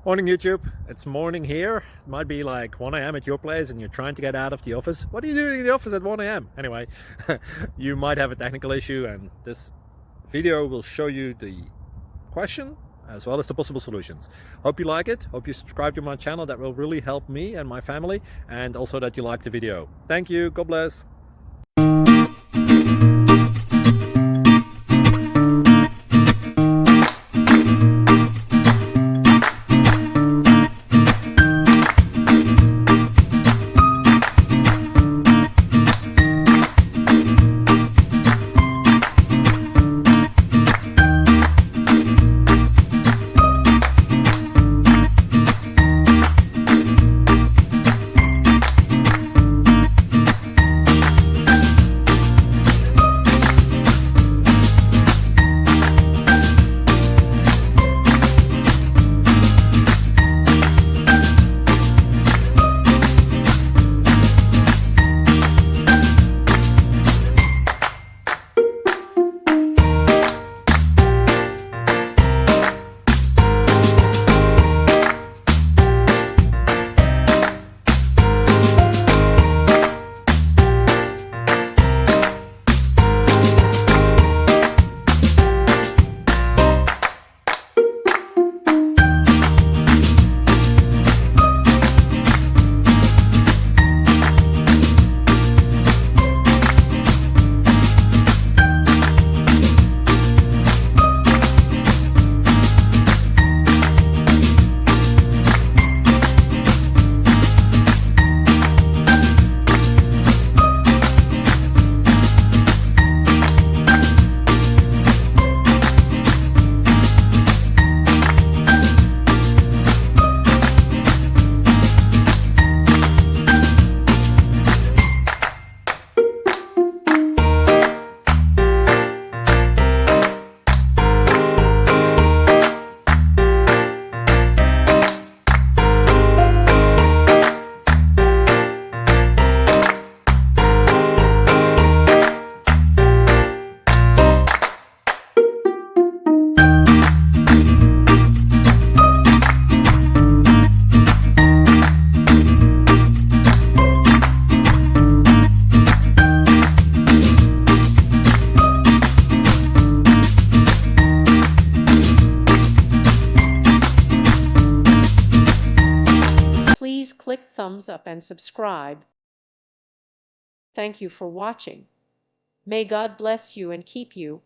Morning YouTube, it's morning here. It might be like 1 a.m. at your place and you're trying to get out of the office. What are you doing in the office at 1 a.m.? Anyway, you might have a technical issue and this video will show you the question as well as the possible solutions. Hope you like it, hope you subscribe to my channel. That will really help me and my family, and also that you like the video. Thank you, God bless. Please click thumbs up and subscribe. Thank you for watching. May God bless you and keep you.